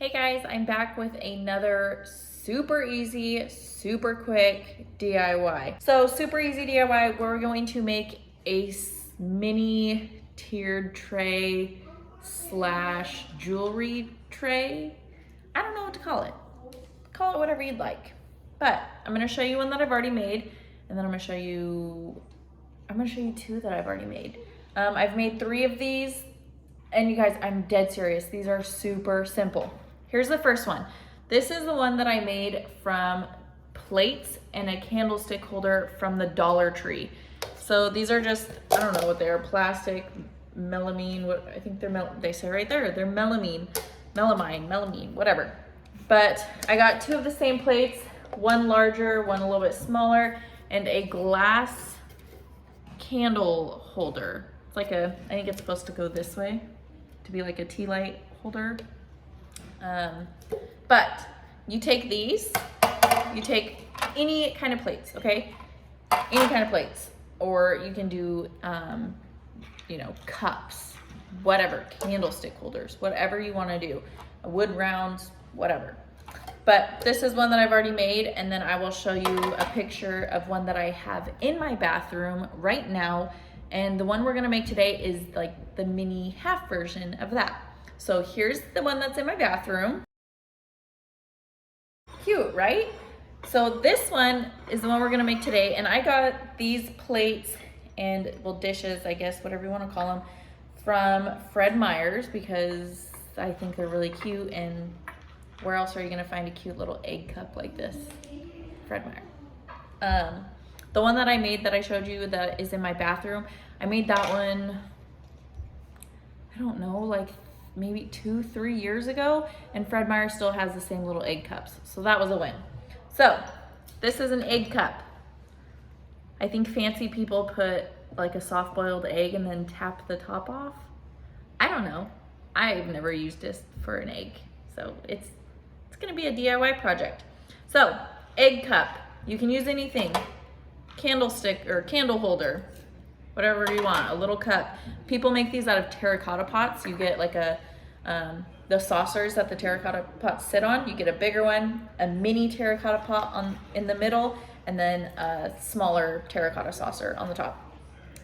Hey guys, I'm back with another super easy, super quick DIY. So super easy DIY, we're going to make a mini tiered tray slash jewelry tray. I don't know what to call it. Call it whatever you'd like. But I'm gonna show you one that I've already made, and then I'm gonna show you two that I've already made. I've made 3 of these, and you guys, I'm dead serious. These are super simple. Here's the first one. This is the one that I made from plates and a candlestick holder from the Dollar Tree. So these are just, I don't know what they are, plastic, melamine, what I think they say right there, they're melamine, whatever. But I got 2 of the same plates, one larger, one a little bit smaller, and a glass candle holder. It's like I think it's supposed to go this way to be like a tea light holder. But you take these, you take any kind of plates, okay? Any kind of plates, or you can do, cups, whatever, candlestick holders, whatever you want to do, wood rounds, whatever. But this is one that I've already made, and then I will show you a picture of one that I have in my bathroom right now. And the one we're gonna make today is like the mini half version of that. So here's the one that's in my bathroom. Cute, right? So this one is the one we're gonna make today, and I got these plates and, well, dishes, I guess, whatever you wanna call them, from Fred Meyer's because I think they're really cute, and where else are you gonna find a cute little egg cup like this? Fred Meyer. The one that I made that I showed you that is in my bathroom, I made that one, I don't know, like maybe 2-3 years ago, and Fred Meyer still has the same little egg cups. So that was a win. So this is an egg cup. I think fancy people put like a soft boiled egg and then tap the top off. I don't know. I've never used this for an egg. So it's gonna be a DIY project. So egg cup, you can use anything. Candlestick or candle holder, whatever you want, a little cup. People make these out of terracotta pots. You get like the saucers that the terracotta pots sit on. You get a bigger one, a mini terracotta pot in the middle, and then a smaller terracotta saucer on the top.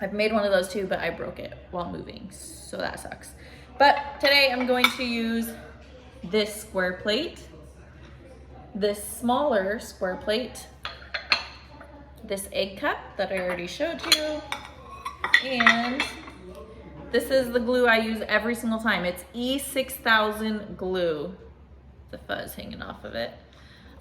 I've made one of those too, but I broke it while moving, so that sucks. But today I'm going to use this square plate, this smaller square plate, this egg cup that I already showed you, and this is the glue I use every single time. It's E6000 glue. The fuzz hanging off of it.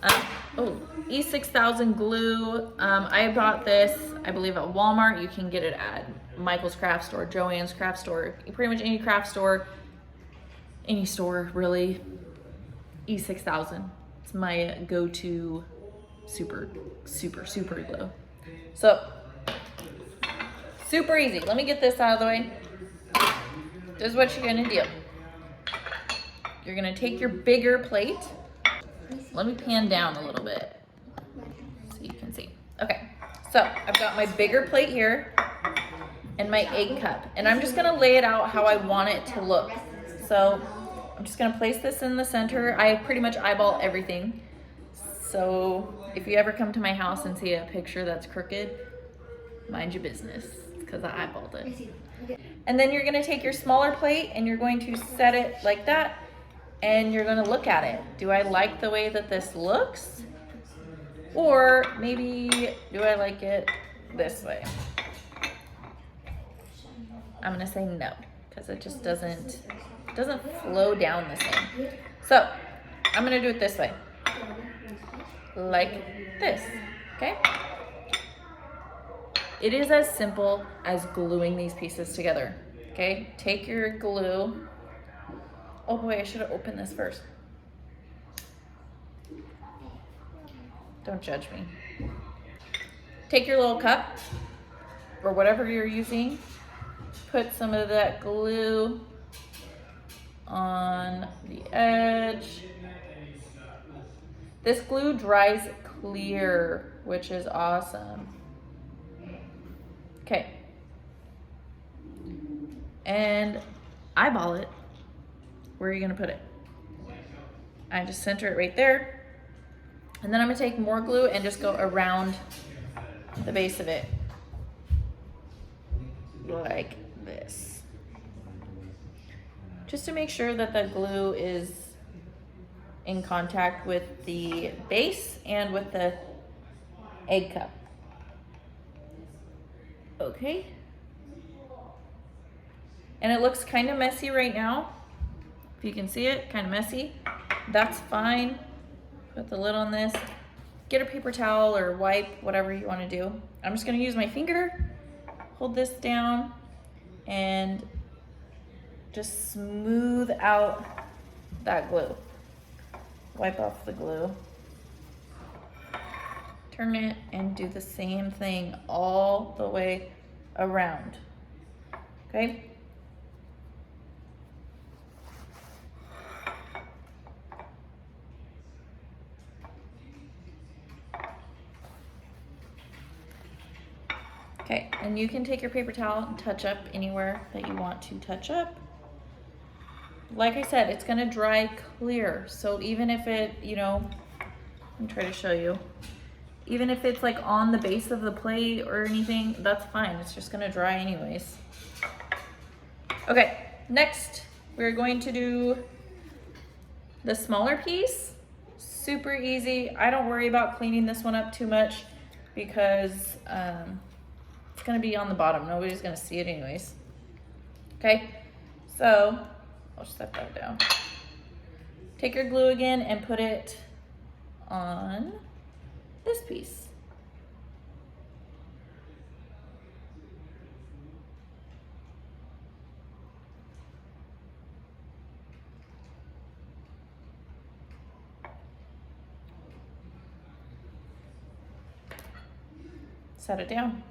E6000 glue. I bought this, I believe, at Walmart. You can get it at Michael's craft store, Joann's craft store, pretty much any craft store, any store really. E6000. It's my go-to super glue. So super easy. Let me get this out of the way. This is what you're gonna do. You're gonna take your bigger plate. Let me pan down a little bit so you can see. Okay, so I've got my bigger plate here and my egg cup, and I'm just gonna lay it out how I want it to look. So I'm just gonna place this in the center. I pretty much eyeball everything. So if you ever come to my house and see a picture that's crooked, mind your business, because I eyeballed it. And then you're gonna take your smaller plate and you're going to set it like that, and you're gonna look at it. Do I like the way that this looks? Or maybe do I like it this way? I'm gonna say no, because it just doesn't flow down the same. So I'm gonna do it this way. Like this, okay? It is as simple as gluing these pieces together, okay? Take your glue. Oh boy, I should have opened this first. Don't judge me. Take your little cup or whatever you're using, put some of that glue on the edge. This glue dries clear, which is awesome. Okay. And eyeball it. Where are you gonna put it? I just center it right there. And then I'm gonna take more glue and just go around the base of it. Like this. Just to make sure that the glue is in contact with the base and with the egg cup. Okay. And it looks kind of messy right now. If you can see it, kind of messy. That's fine. Put the lid on this. Get a paper towel or wipe, whatever you want to do. I'm just going to use my finger, hold this down, and just smooth out that glue. Wipe off the glue. Turn it and do the same thing all the way around. Okay? Okay, and you can take your paper towel and touch up anywhere that you want to touch up. Like I said, it's gonna dry clear. So even if it, you know, let me try to show you. Even if it's like on the base of the plate or anything, that's fine. It's just gonna dry anyways. Okay, next we're going to do the smaller piece. Super easy. I don't worry about cleaning this one up too much because it's gonna be on the bottom. Nobody's gonna see it anyways. Okay, so I'll set that down. Take your glue again and put it on this piece. Set it down.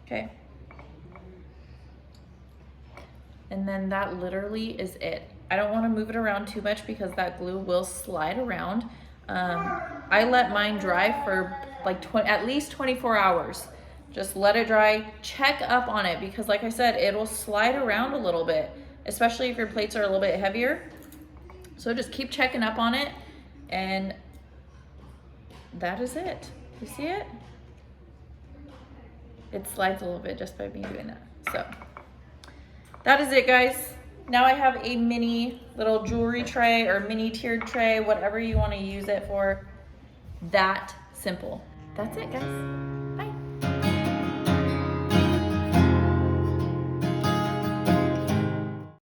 Okay. And then that literally is it. I don't want to move it around too much because that glue will slide around. I let mine dry for like at least 24 hours. Just let it dry, check up on it because like I said, it will slide around a little bit, especially if your plates are a little bit heavier. So just keep checking up on it and that is it. You see it? It slides a little bit just by me doing that. So that is it, guys. Now I have a mini little jewelry tray or mini tiered tray, whatever you want to use it for. That simple. That's it, guys.